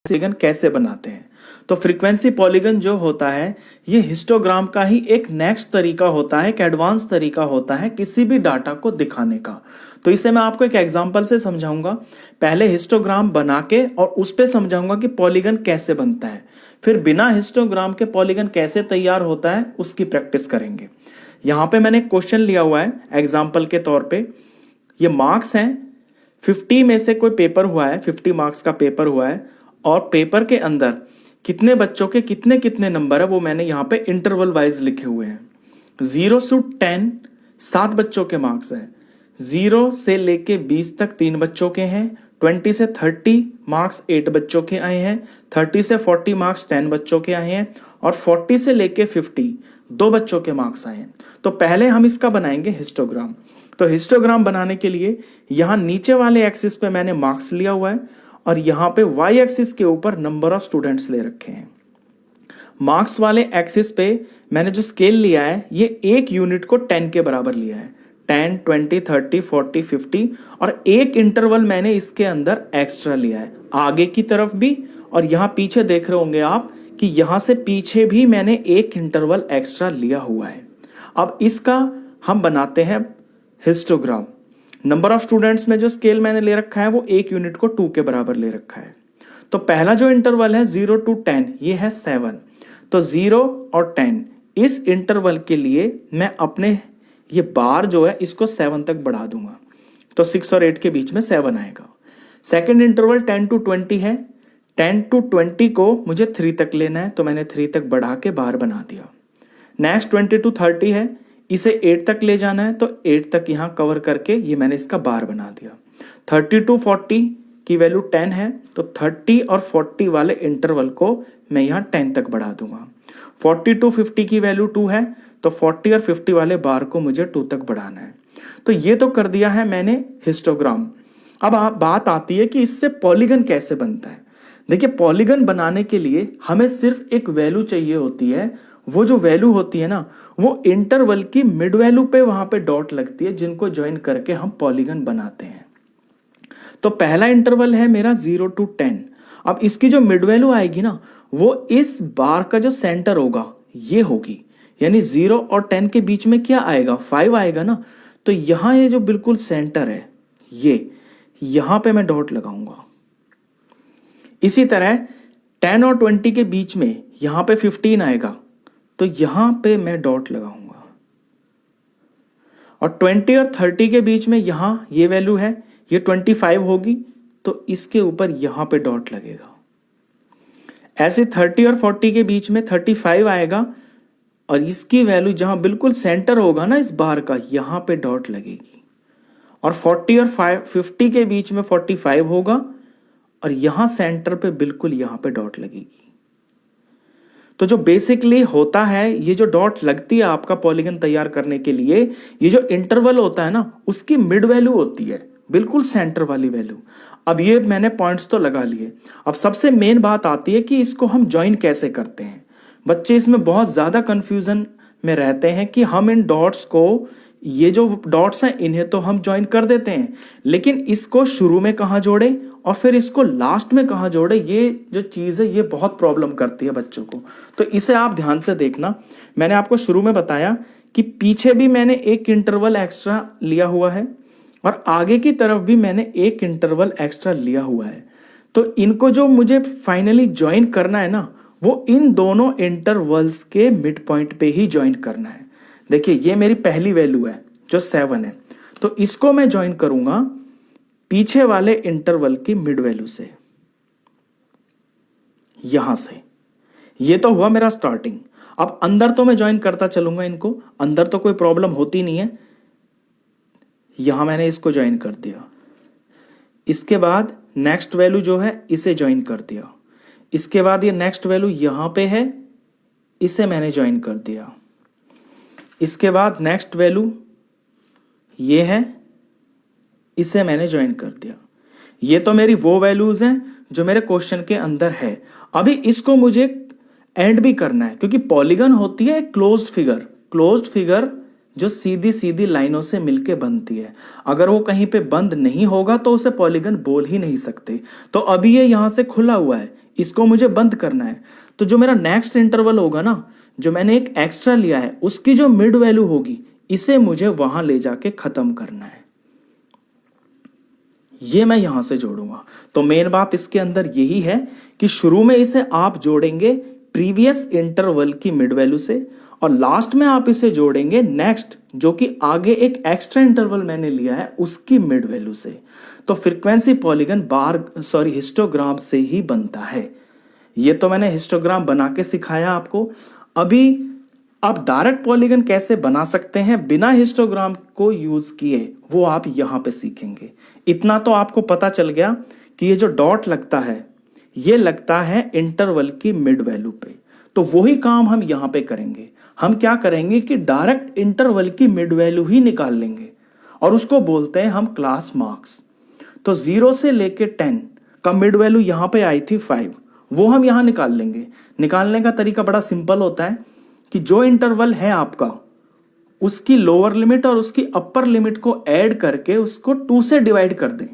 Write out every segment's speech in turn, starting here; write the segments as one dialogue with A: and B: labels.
A: Polygon कैसे बनाते हैं। तो फ्रीक्वेंसी पॉलीगन जो होता है ये हिस्टोग्राम का ही एक नेक्स्ट तरीका होता है, एक एडवांस तरीका होता है किसी भी डाटा को दिखाने का। तो इसे मैं आपको एक एग्जांपल से समझाऊंगा। पहले हिस्टोग्राम बना के और उस पे समझाऊंगा कि पॉलीगन कैसे बनता है, फिर बिना हिस्टोग्राम के पॉलीगन कैसे तैयार होता है उसकी प्रैक्टिस करेंगे। यहां पे मैंने क्वेश्चन लिया हुआ है एग्जाम्पल के तौर पे। ये मार्क्स हैं, 50 में से कोई पेपर हुआ है, 50 मार्क्स का पेपर हुआ है और पेपर के अंदर कितने बच्चों के कितने कितने नंबर है वो मैंने यहाँ पे इंटरवल वाइज लिखे हुए हैं। 0 से 10 7 बच्चों के मार्क्स हैं, 0 से लेके 20 तक 3 बच्चों के हैं, 20 से 30 मार्क्स 8 बच्चों के आए हैं, 30 से 40 मार्क्स 10 बच्चों के आए हैं और 40 से लेके 50 2 बच्चों के मार्क्स आए हैं। तो पहले हम इसका बनाएंगे हिस्टोग्राम। तो हिस्टोग्राम बनाने के लिए यहां नीचे वाले एक्सिस पे मैंने मार्क्स लिया हुआ है और यहां पे वाई एक्सिस के ऊपर नंबर ऑफ स्टूडेंट्स ले रखे हैं। मार्क्स वाले एक्सिस पे मैंने जो स्केल लिया है ये एक यूनिट को 10 के बराबर लिया है, 10, 20, 30, 40, 50 और एक इंटरवल मैंने इसके अंदर एक्स्ट्रा लिया है आगे की तरफ भी, और यहां पीछे देख रहे होंगे आप कि यहां से पीछे भी मैंने एक इंटरवल एक्स्ट्रा लिया हुआ है। अब इसका हम बनाते हैं हिस्टोग्राम। नंबर ऑफ स्टूडेंट्स में जो स्केल मैंने ले रखा है वो एक यूनिट को 2 के बराबर ले रखा है। तो पहला जो इंटरवल है 0 to 10 ये है 7। तो 0 और 10 इस इंटरवल के लिए मैं अपने ये बार जो है इसको 7 तक बढ़ा दूंगा, तो 6 और 8 के बीच में 7 आएगा। सेकेंड इंटरवल 10 to 20 है, 10 to 20 को मुझे 3 तक लेना है तो मैंने 3 तक बढ़ा के बार बना दिया। नेक्स्ट 20 to 30 है, इसे 8 तक ले जाना है तो 8 तक यहां कवर करके ये मैंने इसका बार बना दिया। 30 to 40 की वैल्यू 10 है तो 30 और 40 वाले इंटरवल को मैं यहां 10 तक बढ़ा दूंगा। 40 to 50 की वैल्यू 2 है तो 40 और 50 वाले बार को मुझे 2 तक बढ़ाना है। तो ये तो कर दिया है मैंने हिस्टोग्राम। अब बात आती है कि इससे पॉलीगन कैसे बनता है। देखिए, पॉलीगन बनाने के लिए हमें सिर्फ एक वैल्यू चाहिए होती है। वो जो वैल्यू होती है ना वो इंटरवल की मिड वैल्यू पे वहां पे डॉट लगती है, जिनको ज्वाइन करके हम पॉलीगन बनाते हैं। तो पहला इंटरवल है मेरा 0 to 10। अब इसकी जो मिड वैल्यू आएगी ना वो इस बार का जो सेंटर होगा ये होगी, यानी 0 और 10 के बीच में क्या आएगा, 5 आएगा ना। तो यहां ये जो बिल्कुल सेंटर है ये यहां पे मैं डॉट लगाऊंगा। इसी तरह 10 और 20 के बीच में यहां पे 15 आएगा तो यहां पे मैं डॉट लगाऊंगा। और 20 और 30 के बीच में यहां ये वैल्यू है, ये 25 होगी तो इसके ऊपर यहां पे डॉट लगेगा। ऐसे 30 और 40 के बीच में 35 आएगा और इसकी वैल्यू जहां बिल्कुल सेंटर होगा ना इस बार का यहां पे डॉट लगेगी। और 40 और 50 के बीच में 45 होगा और यहां सेंटर पे बिल्कुल यहां पे डॉट लगेगी। तो जो बेसिकली होता है ये जो डॉट लगती है आपका पॉलीगन तैयार करने के लिए, ये जो इंटरवल होता है ना उसकी मिड वैल्यू होती है, बिल्कुल सेंटर वाली वैल्यू। अब ये मैंने पॉइंट्स तो लगा लिए। अब सबसे मेन बात आती है कि इसको हम ज्वाइन कैसे करते हैं। बच्चे इसमें बहुत ज्यादा कंफ्यूजन में रहते हैं कि हम इन डॉट्स को, ये जो डॉट्स हैं इन्हें तो हम ज्वाइन कर देते हैं, लेकिन इसको शुरू में कहाँ जोड़े और फिर इसको लास्ट में कहाँ जोड़े, ये जो चीज है ये बहुत प्रॉब्लम करती है बच्चों को। तो इसे आप ध्यान से देखना। मैंने आपको शुरू में बताया कि पीछे भी मैंने एक इंटरवल एक्स्ट्रा लिया हुआ है और आगे की तरफ भी मैंने एक इंटरवल एक्स्ट्रा लिया हुआ है। तो इनको जो मुझे फाइनली ज्वाइन करना है ना वो इन दोनों इंटरवल्स के मिड पॉइंट पे ही ज्वाइन करना है। देखिए, ये मेरी पहली वैल्यू है जो 7 है, तो इसको मैं ज्वाइन करूंगा पीछे वाले इंटरवल की मिड वैल्यू से, यहां से। ये तो हुआ मेरा स्टार्टिंग। अब अंदर तो मैं ज्वाइन करता चलूंगा इनको, अंदर तो कोई प्रॉब्लम होती नहीं है। यहां मैंने इसको ज्वाइन कर दिया, इसके बाद नेक्स्ट वैल्यू जो है इसे ज्वाइन कर दिया, इसके बाद ये नेक्स्ट वैल्यू यहां पे है इसे मैंने ज्वाइन कर दिया, इसके बाद नेक्स्ट वैल्यू ये है इसे मैंने ज्वाइन कर दिया। ये तो मेरी वो वैल्यूज हैं जो मेरे क्वेश्चन के अंदर है। अभी इसको मुझे एंड भी करना है क्योंकि पॉलीगन होती है एक क्लोज्ड फिगर, क्लोज्ड फिगर जो सीधी सीधी लाइनों से मिलके बनती है। अगर वो कहीं पे बंद नहीं होगा तो उसे पॉलीगन बोल ही नहीं सकते। तो अभी ये यहां से खुला हुआ है, इसको मुझे बंद करना है। तो जो मेरा नेक्स्ट इंटरवल होगा ना, जो मैंने एक एक्स्ट्रा लिया है, उसकी जो मिड वैल्यू होगी, इसे मुझे वहां ले जाके खत्म करना है। ये मैं यहां से जोड़ूंगा। तो मेन बात इसके अंदर यही है कि शुरू में इसे आप जोड़ेंगे प्रीवियस इंटरवल की मिड वैल्यू से, और लास्ट में आप इसे जोड़ेंगे नेक्स्ट, जो कि आगे एक एक्स्ट्रा इंटरवल मैंने लिया है, उसकी मिड वैल्यू से। तो फ्रीक्वेंसी पॉलीगन हिस्टोग्राम से ही बनता है। ये तो मैंने हिस्टोग्राम बना के सिखाया आपको। अभी आप डायरेक्ट पॉलीगन कैसे बना सकते हैं बिना हिस्टोग्राम को यूज किए, वो आप यहां पे सीखेंगे। इतना तो आपको पता चल गया कि ये जो डॉट लगता है, ये लगता है इंटरवल की मिड वैल्यू पे। तो वही काम हम यहां पे करेंगे। हम क्या करेंगे कि डायरेक्ट इंटरवल की मिड वैल्यू ही निकाल लेंगे, और उसको बोलते हैं हम क्लास मार्क्स। तो 0 से लेके 10 का मिड वैल्यू यहां पे आई थी 5, वो हम यहां निकाल लेंगे। निकालने का तरीका बड़ा सिंपल होता है कि जो इंटरवल है आपका, उसकी लोअर लिमिट और उसकी अपर लिमिट को ऐड करके उसको 2 से डिवाइड कर दें।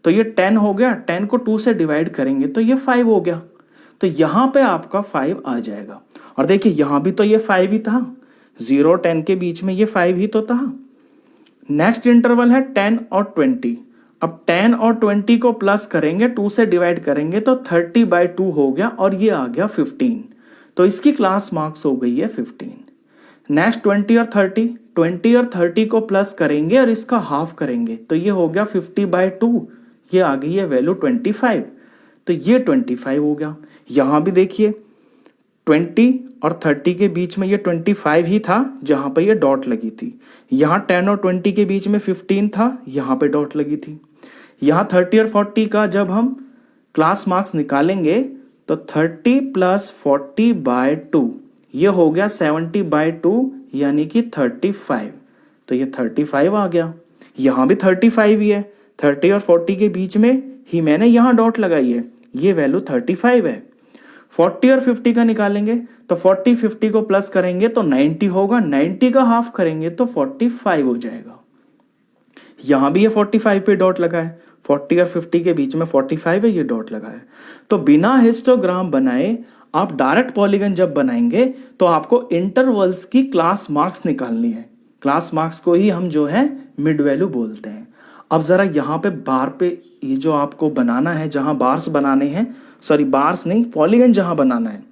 A: तो ये 10 हो गया, 10 को 2 से डिवाइड करेंगे तो ये 5 हो गया। तो यहां पे आपका 5 आ जाएगा। और देखिए यहां भी तो ये 5 ही था, 0 और 10 के बीच में ये 5 ही तो था। नेक्स्ट इंटरवल है 10 और 20। अब 10 और 20 को प्लस करेंगे, 2 से डिवाइड करेंगे तो 30/2 हो गया, और ये आ गया 15। तो इसकी क्लास मार्क्स हो गई है 15। नेक्स्ट 20 और 30, 20 और 30 को प्लस करेंगे और इसका हाफ करेंगे तो ये हो गया 50/2, ये आ गई है वैल्यू 25। तो ये 25 हो गया। यहां भी देखिए 20 और 30 के बीच में ये 25 ही था, जहां पे ये डॉट लगी थी। यहां 10 और 20 के बीच में 15 था, यहां पे डॉट लगी थी। यहां 30 और 40 का जब हम क्लास मार्क्स निकालेंगे तो 30 + 40/2, ये हो गया 70/2, यानी कि 35। तो ये 35 आ गया। यहां भी 35 ही है, 30 और 40 के बीच में ही मैंने यहां डॉट लगाई है, ये वैल्यू 35 है। 40 और 50 का निकालेंगे तो 40 50 को प्लस करेंगे तो 90 होगा, 90 का हाफ करेंगे तो 45 हो जाएगा। यहां भी ये 45 पे डॉट लगा है, 40 और 50 के बीच में 45 है, ये डॉट लगा है। तो बिना हिस्टोग्राम बनाए आप डायरेक्ट पॉलीगन जब बनाएंगे तो आपको इंटरवल्स की क्लास मार्क्स निकालनी है। क्लास मार्क्स को ही हम जो है मिड वैल्यू बोलते हैं। अब जरा यहाँ पे बार पे ये जो आपको बनाना है, जहां बार्स बनाने हैं, सॉरी बार्स नहीं, पॉलीगन जहां बनाना है,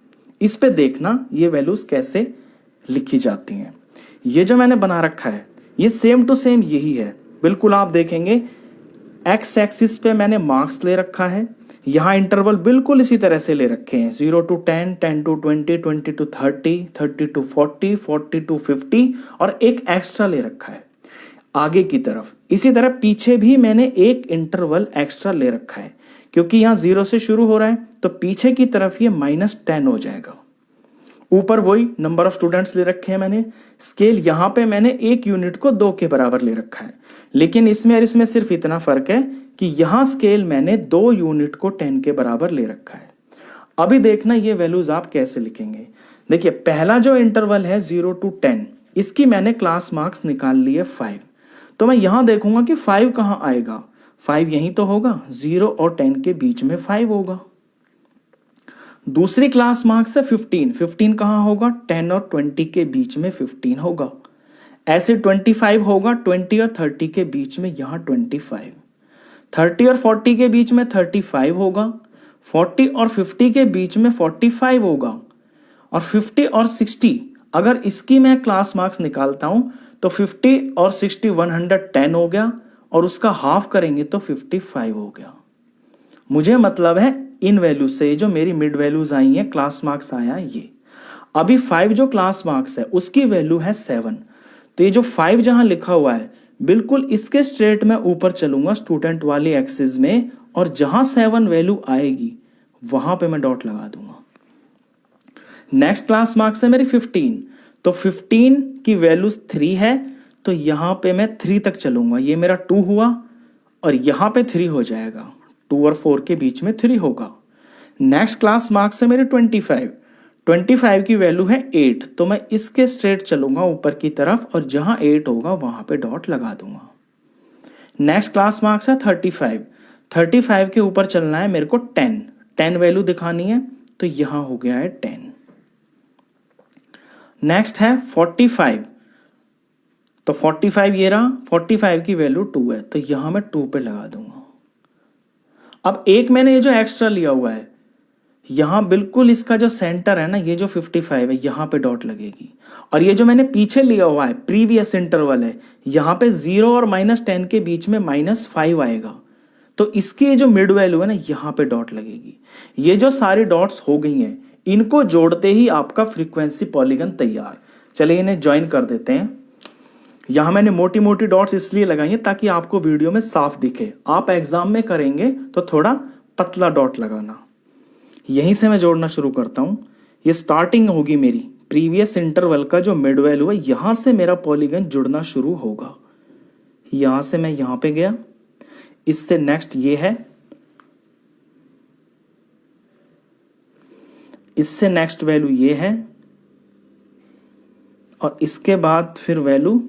A: इस पे देखना ये वैल्यूज कैसे लिखी जाती हैं। ये जो मैंने बना रखा है ये सेम टू सेम यही है, बिल्कुल। आप देखेंगे एक्स एक्सिस पे मैंने मार्क्स ले रखा है, यहाँ इंटरवल बिल्कुल इसी तरह से ले रखे हैं, 0 to 10, 10 to 20, 20 to 30, 30 to 40, 40 to 50, और एक एक्स्ट्रा ले रखा है आगे की तरफ। इसी तरह पीछे भी मैंने एक इंटरवल एक्स्ट्रा ले रखा है, क्योंकि यहाँ 0 से शुरू हो रहा है तो पीछे की तरफ ये -10 हो जाएगा। ऊपर वही नंबर ऑफ स्टूडेंट्स ले रखे हैं मैंने। स्केल यहाँ पे मैंने 1 यूनिट को 2 के बराबर ले रखा है, लेकिन इसमें और इसमें सिर्फ इतना फर्क है कि यहाँ स्केल मैंने 2 यूनिट को 10 के बराबर ले रखा है। अभी देखना ये वैल्यूज आप कैसे लिखेंगे। देखिए पहला जो इंटरवल है 0 to 10, इसकी मैंने क्लास मार्क्स निकाल लिए 5। तो मैं यहां देखूंगा कि 5 कहां आएगा, 5 यहीं तो होगा, 0 और 10 के बीच में 5 होगा। दूसरी क्लास मार्क्स है 15, 15 कहां होगा, 10 और 20 के बीच में 15 होगा। ऐसे 25 होगा, 20 और 30 के बीच में यहां 25, 30 और 40 के बीच में 35 होगा, 40 और 50 के बीच में 45 होगा, और 50 और 60 अगर इसकी मैं क्लास मार्क्स निकालता हूं तो 50 और 60 110 हो गया, और उसका हाफ करेंगे तो 55 हो गया। मुझे मतलब है इन वैल्यू से जो मेरी मिड वैल्यूज आई हैं, क्लास मार्क्स आया ये। अभी 5 जो क्लास मार्क्स है उसकी वैल्यू है 7। तो ये जो 5 जहां लिखा हुआ है बिल्कुल इसके स्ट्रेट में ऊपर चलूंगा स्टूडेंट वाली एक्सिस में, और जहां 7 वैल्यू आएगी वहां पे मैं डॉट लगा दूंगा। नेक्स्ट क्लास मार्क्स है मेरी 15, तो 15 की वैल्यू 3 है, तो यहां पे मैं 3 तक चलूंगा, ये मेरा 2 हुआ और यहां पे 3 हो जाएगा, 2 और 4 के बीच में 3 होगा। नेक्स्ट क्लास मार्क्स है मेरे 25, 25 की वैल्यू है 8, तो मैं इसके स्ट्रेट चलूंगा ऊपर की तरफ, और जहां 8 होगा वहां पे डॉट लगा दूंगा। नेक्स्ट क्लास मार्क्स है 35, 35 के ऊपर चलना है मेरे को 10, 10 वैल्यू दिखानी है, तो यहां हो गया है 10। नेक्स्ट है 45, तो 45 ये रहा, 45 की वैल्यू 2 है, तो यहां मैं 2 पे लगा दूंगा। अब एक मैंने ये जो एक्स्ट्रा लिया हुआ है, यहां बिल्कुल इसका जो सेंटर है ना, ये जो 55 है, यहां पे डॉट लगेगी। और ये जो मैंने पीछे लिया हुआ है प्रीवियस इंटरवल है, यहां पे 0 और -10 के बीच में -5 आएगा, तो इसकी ये जो मिड वैल्यू है ना, यहां पे डॉट लगेगी। ये जो सारी डॉट्स हो गई हैं, इनको जोड़ते ही आपका फ्रीक्वेंसी पॉलीगन तैयार। चलिए इन्हें ज्वाइन कर देते हैं। यहां मैंने मोटी मोटी डॉट्स इसलिए लगाई हैं ताकि आपको वीडियो में साफ दिखे। आप एग्जाम में करेंगे तो थोड़ा पतला डॉट लगाना। यहीं से मैं जोड़ना शुरू करता हूं। ये स्टार्टिंग होगी मेरी प्रीवियस इंटरवल का जो मिड वैल्यू है, यहां से मेरा पॉलीगन जुड़ना शुरू होगा। यहां से मैं यहां पे गया, इससे नेक्स्ट ये है, इससे नेक्स्ट वैल्यू ये है, और इसके बाद फिर वैल्यू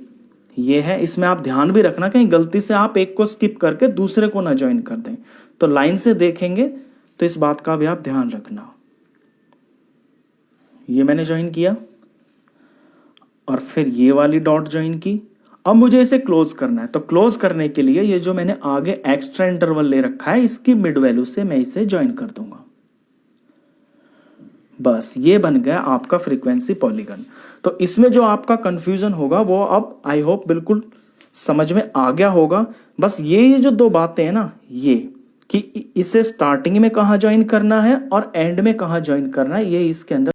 A: ये है। इसमें आप ध्यान भी रखना कहीं गलती से आप एक को स्किप करके दूसरे को ना ज्वाइन कर दें, तो लाइन से देखेंगे तो इस बात का भी आप ध्यान रखना। ये मैंने ज्वाइन किया और फिर ये वाली डॉट ज्वाइन की। अब मुझे इसे क्लोज करना है, तो क्लोज करने के लिए ये जो मैंने आगे एक्स्ट्रा इंटरवल ले रखा है, इसकी मिड वैल्यू से मैं इसे ज्वाइन कर दूंगा। बस ये बन गया आपका फ्रीक्वेंसी पॉलीगन। तो इसमें जो आपका कंफ्यूजन होगा वो अब आई होप बिल्कुल समझ में आ गया होगा। बस ये जो दो बातें हैं ना, ये कि इसे स्टार्टिंग में कहाँ ज्वाइन करना है और एंड में कहाँ ज्वाइन करना है, ये इसके अंदर